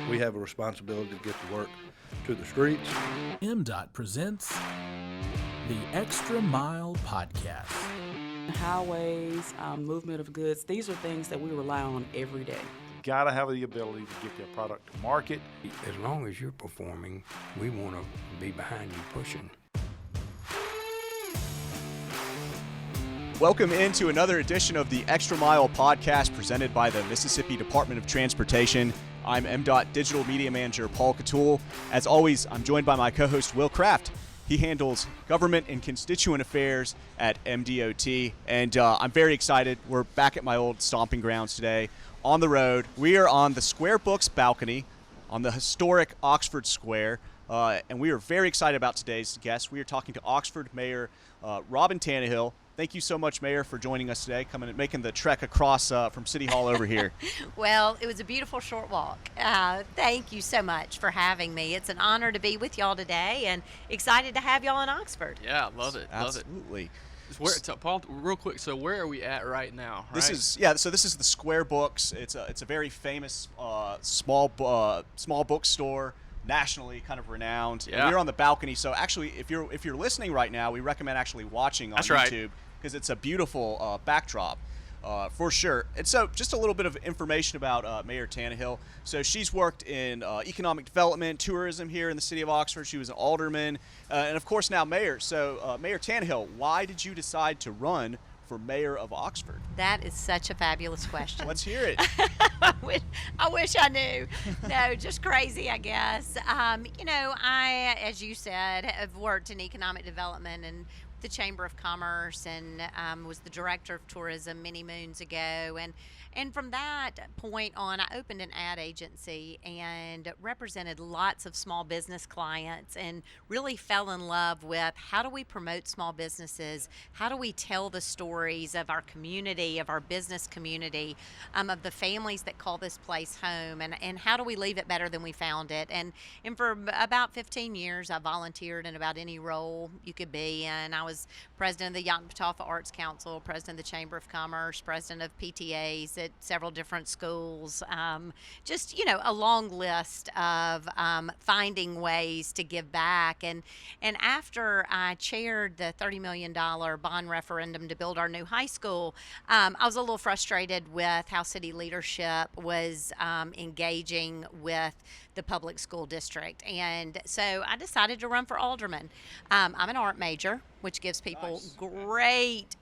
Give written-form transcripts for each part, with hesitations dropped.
we have a responsibility to get the work to the streets. MDOT presents the Extra Mile Podcast. Highways, movement of goods, these are things that we rely on every day. Got to have the ability to get their product to market. As long as you're performing, we want to be behind you pushing. Welcome into another edition of the Extra Mile Podcast presented by the Mississippi Department of Transportation. I'm MDOT Digital Media Manager Paul Catul. As always, I'm joined by my co-host Will Kraft. He handles government and constituent affairs at MDOT, and I'm very excited. We're back at my old stomping grounds today on the road. We are on the Square Books balcony on the historic Oxford Square, and we are very excited about today's guest. We are talking to Oxford Mayor Robyn Tannehill. Thank you so much, Mayor, for joining us today, coming and making the trek across from City Hall over here. Well, it was a beautiful short walk. Thank you so much for having me. It's an honor to be with y'all today and excited to have y'all in Oxford. Yeah, love it. Absolutely. Paul, real quick, so where are we at right now? Right? This is the Square Books. It's a very famous small bookstore, nationally kind of renowned. Yeah. And we're on the balcony, so actually if you're listening right now, we recommend actually watching on That's YouTube. Right. Because it's a beautiful backdrop, for sure. And so just a little bit of information about Mayor Tannehill. So she's worked in economic development, tourism here in the city of Oxford. She was an alderman, and of course now mayor. So Mayor Tannehill, why did you decide to run for mayor of Oxford? That is such a fabulous question. Let's hear it. I wish I knew. No, just crazy, I guess. I, as you said, have worked in economic development and the Chamber of Commerce and was the director of tourism many moons ago. And from that point on, I opened an ad agency and represented lots of small business clients and really fell in love with how do we promote small businesses? How do we tell the stories of our community, of our business community, of the families that call this place home, and how do we leave it better than we found it? And for about 15 years, I volunteered in about any role you could be in. I was president of the Yoknapatawpha Arts Council, president of the Chamber of Commerce, president of PTAs at several different schools. A long list of finding ways to give back. And after I chaired the $30 million bond referendum to build our new high school, I was a little frustrated with how city leadership was engaging with the public school district. And so I decided to run for alderman. I'm an art major, which gives people great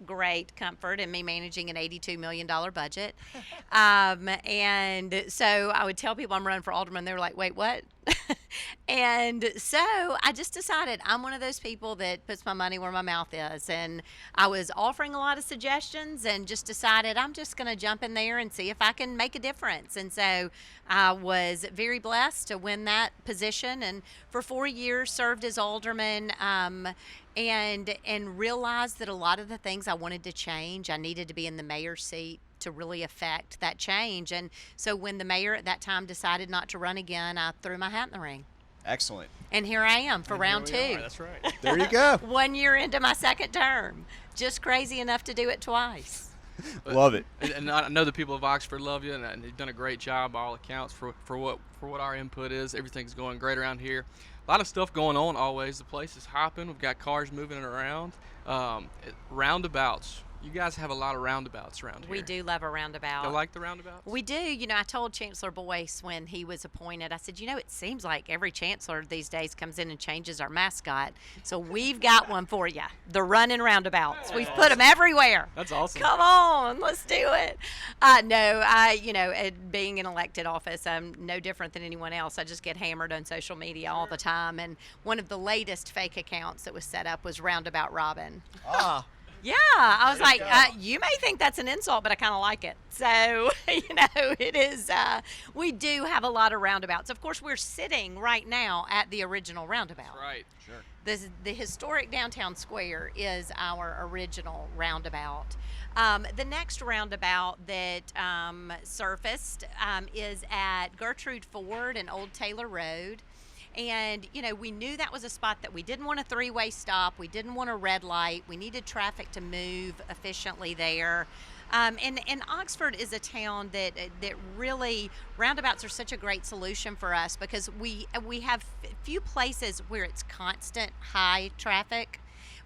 comfort in me managing an $82 million budget. And so I would tell people I'm running for alderman. They were like, wait, what? And so I just decided I'm one of those people that puts my money where my mouth is. And I was offering a lot of suggestions and just decided I'm just going to jump in there and see if I can make a difference. And so I was very blessed to win that position, and for 4 years served as alderman, and realized that a lot of the things I wanted to change, I needed to be in the mayor's seat to really affect that change. And so when the mayor at that time decided not to run again, I threw my hat in the ring. Excellent. And here I am for round two. That's right. There you go. 1 year into my second term. Just crazy enough to do it twice. Love it. And I know the people of Oxford love you, and you've done a great job by all accounts for what our input is. Everything's going great around here. A lot of stuff going on always. The place is hopping. We've got cars moving around. Roundabouts. You guys have a lot of roundabouts around here. We do love a roundabout. You like the roundabouts? We do. I told Chancellor Boyce when he was appointed, I said, it seems like every chancellor these days comes in and changes our mascot. So we've got one for you. The running roundabouts. We've put them everywhere. That's awesome. Come on, let's do it. Being in elected office, I'm no different than anyone else. I just get hammered on social media all the time. And one of the latest fake accounts that was set up was Roundabout Robyn. Yeah, I was like, you may think that's an insult, but I kind of like it. So, it is, we do have a lot of roundabouts. Of course, we're sitting right now at the original roundabout. That's right, sure. The historic downtown square is our original roundabout. The next roundabout that surfaced is at Gertrude Ford and Old Taylor Road. And, we knew that was a spot that we didn't want a three-way stop. We didn't want a red light. We needed traffic to move efficiently there. And Oxford is a town that really, roundabouts are such a great solution for us because we have few places where it's constant high traffic.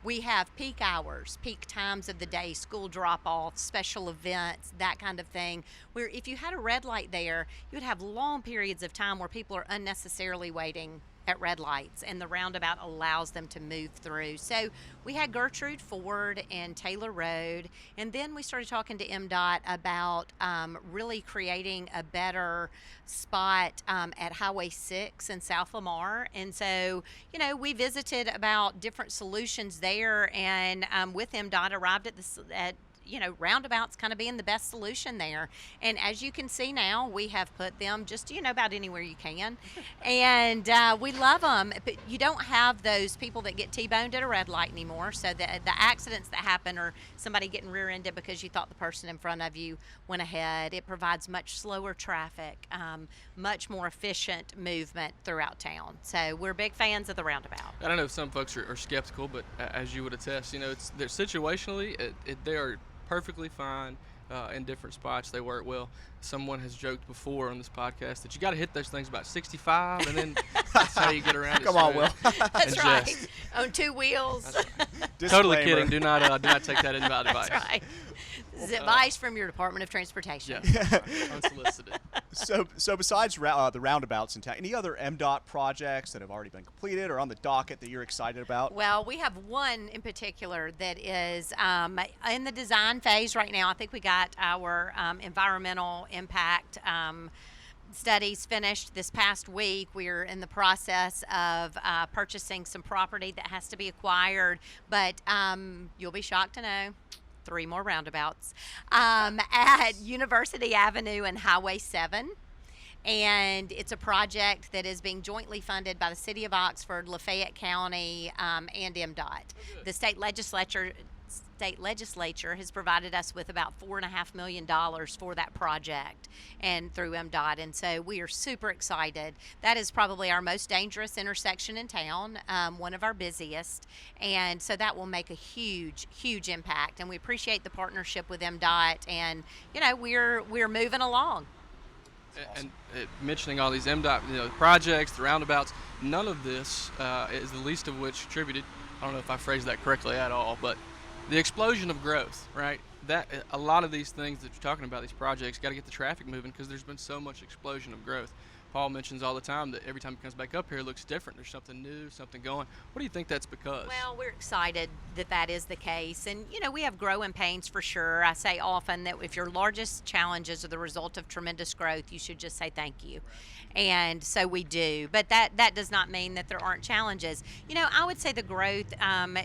We have peak hours, peak times of the day, school drop-offs, special events, that kind of thing, where if you had a red light there, you would have long periods of time where people are unnecessarily waiting at red lights, and the roundabout allows them to move through. So we had Gertrude Ford and Taylor Road, and then we started talking to MDOT about really creating a better spot at Highway 6 in South Lamar. And so, we visited about different solutions there, and with MDOT arrived at roundabouts kind of being the best solution there. And as you can see now, we have put them just, about anywhere you can. And we love them. But you don't have those people that get T-boned at a red light anymore. So the accidents that happen are somebody getting rear-ended because you thought the person in front of you went ahead. It provides much slower traffic, much more efficient movement throughout town. So we're big fans of the roundabout. I don't know if some folks are skeptical, but as you would attest, they're situationally, they are perfectly fine in different spots. They work well. Someone has joked before on this podcast that you got to hit those things about 65, and then that's how you get around it. Come on, Will. That's right. On two wheels. Totally kidding. Do not take that into advice. That's right. This is advice from your Department of Transportation. Yeah, unsolicited. So besides the roundabouts in town, any other MDOT projects that have already been completed or on the docket that you're excited about? Well, we have one in particular that is in the design phase right now. I think we got our environmental impact studies finished this past week. We're in the process of purchasing some property that has to be acquired, but you'll be shocked to know 3 more roundabouts at University Avenue and Highway 7. And it's a project that is being jointly funded by the City of Oxford, Lafayette County, and MDOT. The state legislature has provided us with about $4.5 million for that project and through MDOT, and so we are super excited. That is probably our most dangerous intersection in town, one of our busiest, and so that will make a huge impact, and we appreciate the partnership with MDOT, and we're moving along. And mentioning all these MDOT projects, the roundabouts, none of this is the least of which attributed, I don't know if I phrased that correctly at all, but the explosion of growth, right? That a lot of these things that you're talking about, these projects, got to get the traffic moving because there's been so much explosion of growth. Paul mentions all the time that every time he comes back up here, it looks different. There's something new, something going. What do you think that's because? Well, we're excited that is the case. And, we have growing pains for sure. I say often that if your largest challenges are the result of tremendous growth, you should just say thank you. And so we do. But that does not mean that there aren't challenges. I would say the growth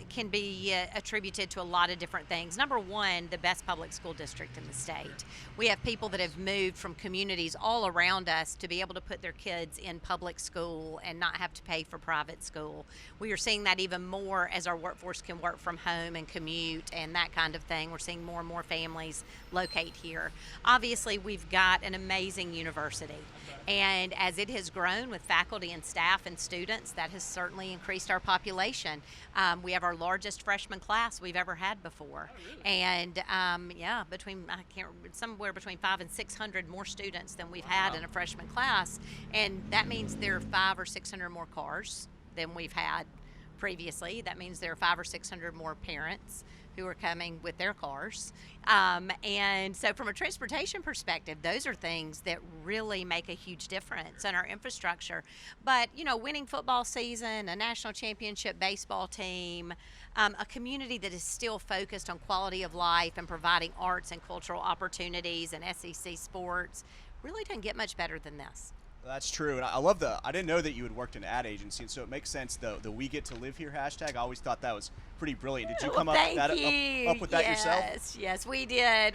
can be attributed to a lot of different things. Number one, the best public school district in the state. We have people that have moved from communities all around us to be able to put their kids in public school and not have to pay for private school. We are seeing that even more as our workforce can work from home and commute and that kind of thing. We're seeing more and more families locate here. Obviously, we've got an amazing university. And as it has grown with faculty and staff and students, that has certainly increased our population. We have our largest freshman class we've ever had before. And somewhere between 500 and 600 more students than we've had in a freshman class. And that means there are 500 or 600 more cars than we've had previously. That means there are 500 or 600 more parents who are coming with their cars. And so from a transportation perspective, those are things that really make a huge difference in our infrastructure. But, winning football season, a national championship baseball team, a community that is still focused on quality of life and providing arts and cultural opportunities and SEC sports really doesn't get much better than this. That's true, and I love I didn't know that you had worked in an ad agency, and so it makes sense, the We Get to Live Here hashtag. I always thought that was pretty brilliant. Did you come up with that yourself? Yes, we did.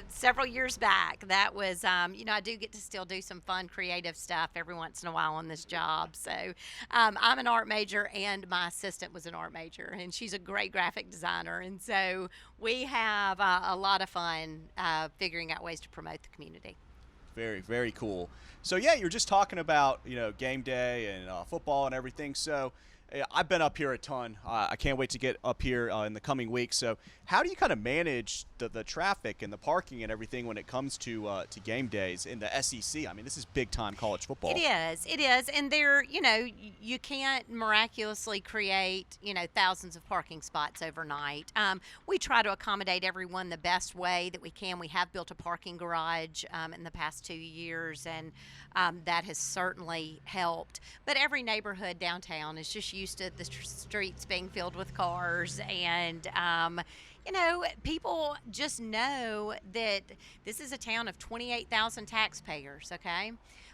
Several years back. That was, I do get to still do some fun, creative stuff every once in a while on this job. So I'm an art major, and my assistant was an art major, and she's a great graphic designer. And so we have a lot of fun figuring out ways to promote the community. Very, very cool. So yeah, you're just talking about game day and football and everything. So I've been up here a ton. I can't wait to get up here in the coming weeks. So How do you kind of manage the traffic and the parking and everything when it comes to game days in the SEC? I mean, this is big time college football. It is, and there, you can't miraculously create, thousands of parking spots overnight. We try to accommodate everyone the best way that we can. We have built a parking garage in the past 2 years, and that has certainly helped. But every neighborhood downtown is just used to the streets being filled with cars, and people just know that this is a town of 28,000 taxpayers, okay?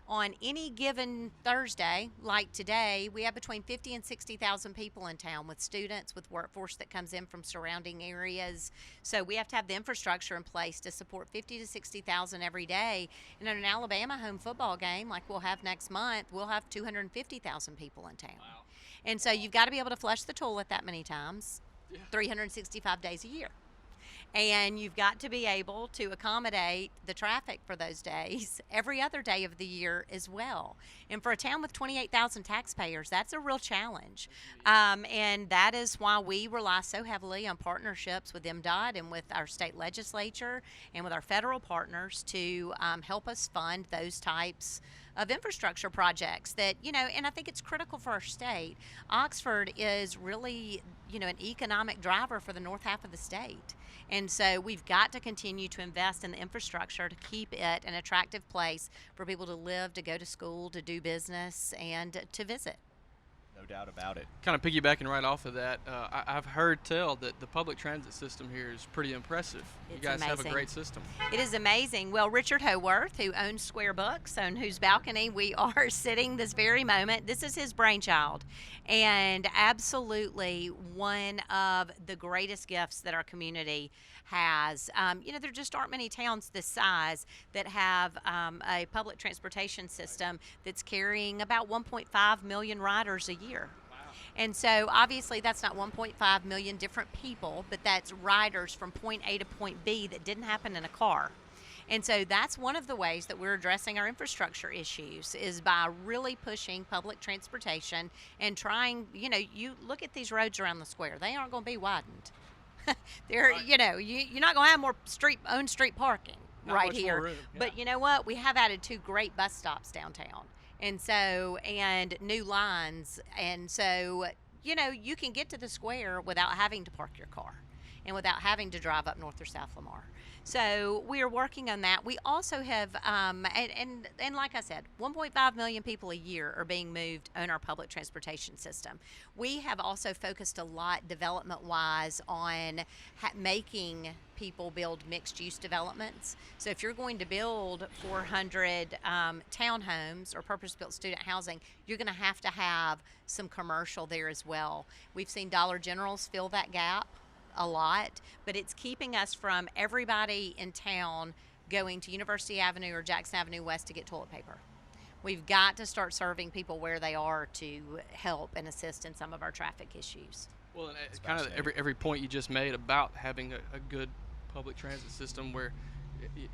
On any given Thursday, like today, we have between 50 and 60,000 people in town with students, with workforce that comes in from surrounding areas. So we have to have the infrastructure in place to support 50 to 60,000 every day. And in an Alabama home football game, like we'll have next month, we'll have 250,000 people in town. Wow. And so you've got to be able to flush the toilet that many times, 365 days a year. And you've got to be able to accommodate the traffic for those days every other day of the year as well. And for a town with 28,000 taxpayers, that's a real challenge. And that is why we rely so heavily on partnerships with MDOT and with our state legislature and with our federal partners to help us fund those types of infrastructure projects that, and I think it's critical for our state. Oxford is really, an economic driver for the north half of the state. And so we've got to continue to invest in the infrastructure to keep it an attractive place for people to live, to go to school, to do business, and to visit. No doubt about it. Kind of piggybacking right off of that, I've heard tell that the public transit system here is pretty impressive. You It's guys have a amazing. great system. It is amazing. Well, Richard Howarth, who owns Square Books, on whose balcony we are sitting this very moment, this is his brainchild. And absolutely one of the greatest gifts that our community has. There just aren't many towns this size that have a public transportation system that's carrying about 1.5 million riders a year. And so obviously that's not 1.5 million different people, but that's riders from point A to point B that didn't happen in a car. And so that's one of the ways that we're addressing our infrastructure issues, is by really pushing public transportation and trying, you look at these roads around the square, they aren't going to be widened. They're, you're not going to have more own street parking Not right much here. more room, But you know what? We have added 2 great bus stops downtown. And new lines. And so, you can get to the square without having to park your car and without having to drive up North or South Lamar. So we are working on that. We also have, and like I said, 1.5 million people a year are being moved on our public transportation system. We have also focused a lot development-wise on making people build mixed-use developments. So if you're going to build 400 townhomes or purpose-built student housing, you're going to have some commercial there as well. We've seen Dollar Generals fill that gap a lot, but it's keeping us from everybody in town going to University Avenue or Jackson Avenue West to get toilet paper. We've got to start serving people where they are to help and assist in some of our traffic issues. Well, and it's kind of every point you just made about having a good public transit system where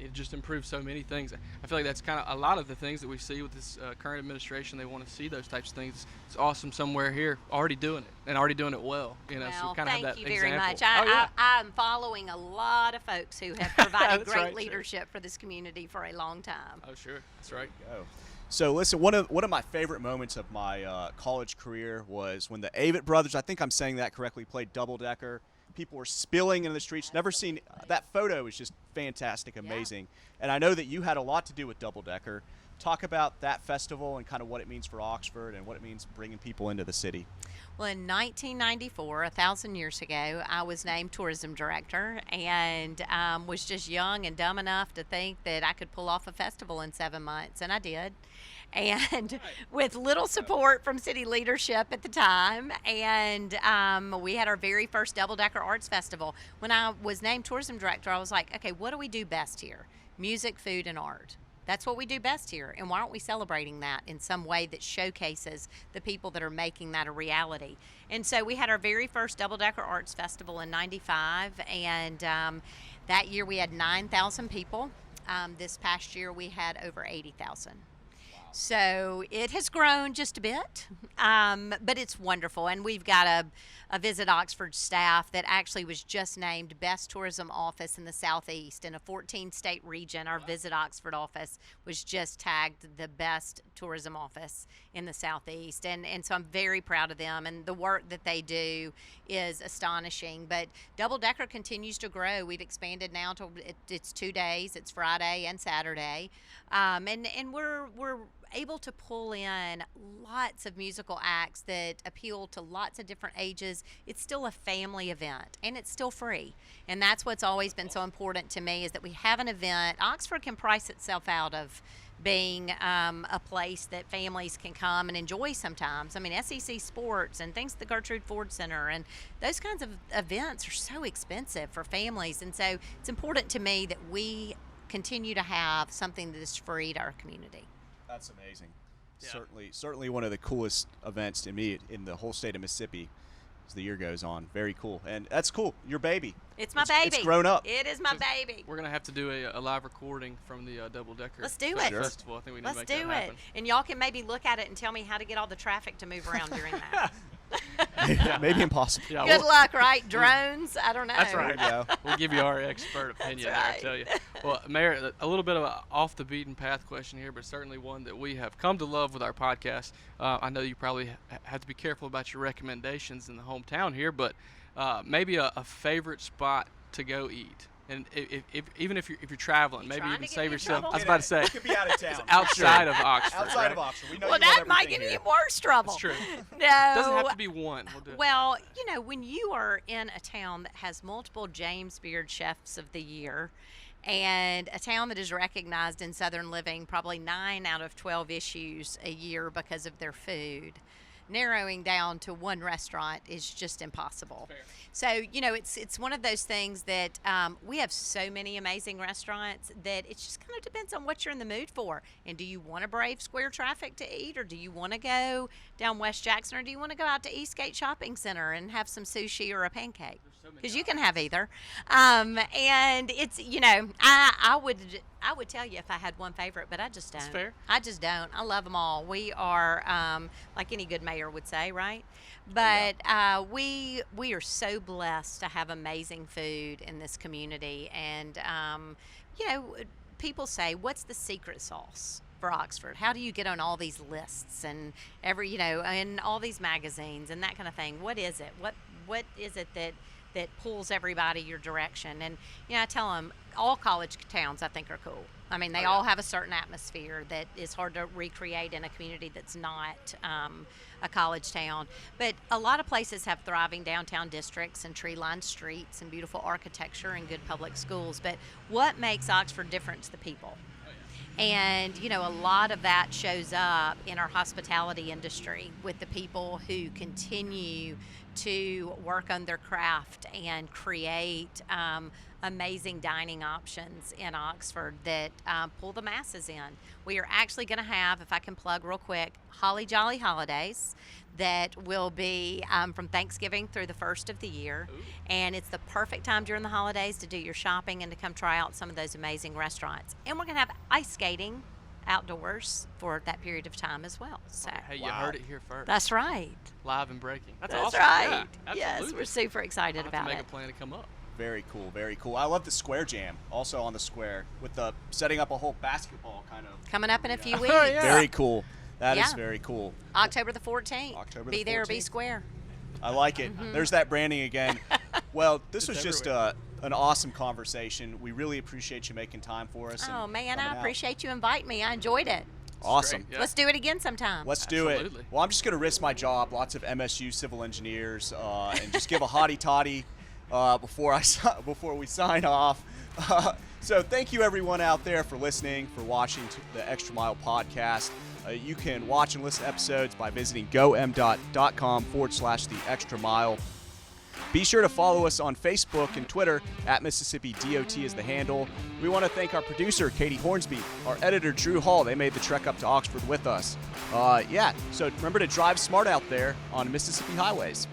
it just improves so many things. I feel like that's kind of a lot of the things that we see with this current administration. They want to see those types of things. It's awesome somewhere here already doing it and already doing it well. So we kind of have that thank you very example. much. I'm following a lot of folks who have provided That's great right, leadership for this community for a long time. Oh, sure. That's right. Go. So listen, one of my favorite moments of my college career was when the Avett brothers, I think I'm saying that correctly, played double-decker. People were spilling in the streets. Never seen that photo. Is just fantastic, amazing. And I know that you had a lot to do with Double Decker. Talk about that festival and kind of what it means for Oxford and what it means bringing people into the city. Well, in 1994, 1,000 years ago, I was named tourism director and was just young and dumb enough to think that I could pull off a festival in 7 months, and I did. And with little support from city leadership at the time, and we had our very first double-decker arts festival. When I was named tourism director, I was like, okay, what do we do best here? Music, food, and art. That's what we do best here, and why aren't we celebrating that in some way that showcases the people that are making that a reality? And so we had our very first double-decker arts festival in '95, and that year we had 9,000 people. This past year we had over 80,000. So it has grown just a bit, but it's wonderful. And we've got a Visit Oxford staff that actually was just named Best Tourism Office in the Southeast. In a 14-state region, our Visit Oxford office was just tagged the best tourism office in the Southeast. And so I'm very proud of them. And the work that they do is astonishing. But Double Decker continues to grow. We've expanded now to it's 2 days. It's Friday and Saturday. And we're able to pull in lots of musical acts that appeal to lots of different ages. It's still a family event, and it's still free. And that's what's always been so important to me, is that we have an event. Oxford can price itself out of being a place that families can come and enjoy sometimes. I mean, SEC Sports and things at the Gertrude Ford Center and those kinds of events are so expensive for families. And so it's important to me that we continue to have something that is free to our community. That's amazing. Yeah. Certainly one of the coolest events to me in the whole state of Mississippi as the year goes on. Very cool. And that's cool. Your baby. It's my baby. It's grown up. It is my baby. We're gonna have to do a live recording from the Double Decker. Let's do it. Festival. I think we need Let's to make do that it. happen. And y'all can maybe look at it and tell me how to get all the traffic to move around during that. Maybe impossible. Yeah, Good luck, right? Drones? I don't know. That's right. Yeah. We'll give you our expert opinion there, right. I tell you. Well, Mayor, a little bit of an off the beaten path question here, but certainly one that we have come to love with our podcast. I know you probably have to be careful about your recommendations in the hometown here, but maybe a favorite spot to go eat. And even if you're traveling, maybe trying even to get save me in yourself. trouble? I was about to say, It could be out of town. outside of Oxford. Outside right? of Oxford. We know Well, you love that might everything get me here. in worse trouble. It's true. No. Doesn't have to be one. We'll do it. Well, you know, when you are in a town that has multiple James Beard Chefs of the Year, and a town that is recognized in Southern Living probably 9 out of 12 issues a year because of their food, narrowing down to one restaurant is just impossible. Fair. So, you know, it's one of those things that we have so many amazing restaurants that it just kind of depends on what you're in the mood for. And do you want to brave square traffic to eat, or do you want to go down West Jackson, or do you want to go out to Eastgate Shopping Center and have some sushi or a pancake? Because you can have either. And it's, you know, I would tell you if I had one favorite, but I just don't. That's fair. I just don't. I love them all. We are, like any good mayor would say, right? But we are so blessed to have amazing food in this community. And, you know, people say, what's the secret sauce for Oxford? How do you get on all these lists and you know, and all these magazines and that kind of thing? What is it? What is it that pulls everybody your direction? And, you know, I tell them all college towns I think are cool. I mean, they all have a certain atmosphere that is hard to recreate in a community that's not a college town. But a lot of places have thriving downtown districts and tree-lined streets and beautiful architecture and good public schools. But what makes Oxford different to the people? And, you know, a lot of that shows up in our hospitality industry with the people who continue to work on their craft and create amazing dining options in Oxford that pull the masses in. We are actually going to have, if I can plug real quick, Holly Jolly Holidays that will be from Thanksgiving through the first of the year. Ooh. And it's the perfect time during the holidays to do your shopping and to come try out some of those amazing restaurants. And we're going to have ice skating outdoors for that period of time as well. So Hey, you heard it here first. that's right. Live and breaking. That's That's awesome. right. Yeah, Yes, absolutely. we're super excited I'll have about to make it. a plan to come up. Very cool, very cool. I love the Square Jam, also on the square, with the setting up a whole basketball kind of. Coming up in a few Oh, weeks. yeah. Very cool. That is Yeah. very cool. October the 14th. October be the there or be 14th. square. I like it. Mm-hmm. There's that branding again. Well, this It's was just everywhere. an awesome conversation. We really appreciate you making time for us. Oh, and man, coming I out. appreciate you inviting me. I enjoyed it. Awesome. Great, yeah. Let's do it again sometime. Let's do it. Absolutely. Well, I'm just going to risk my job. Lots of MSU civil engineers, and just give a hottie toddy before we sign off. So thank you everyone out there for listening, for watching the Extra Mile podcast. You can watch and listen to episodes by visiting gomdot.com/the extra mile. Be sure to follow us on Facebook and Twitter at Mississippi DOT is the handle. We want to thank our producer, Katie Hornsby, our editor, Drew Hall. They made the trek up to Oxford with us. So remember to drive smart out there on Mississippi highways.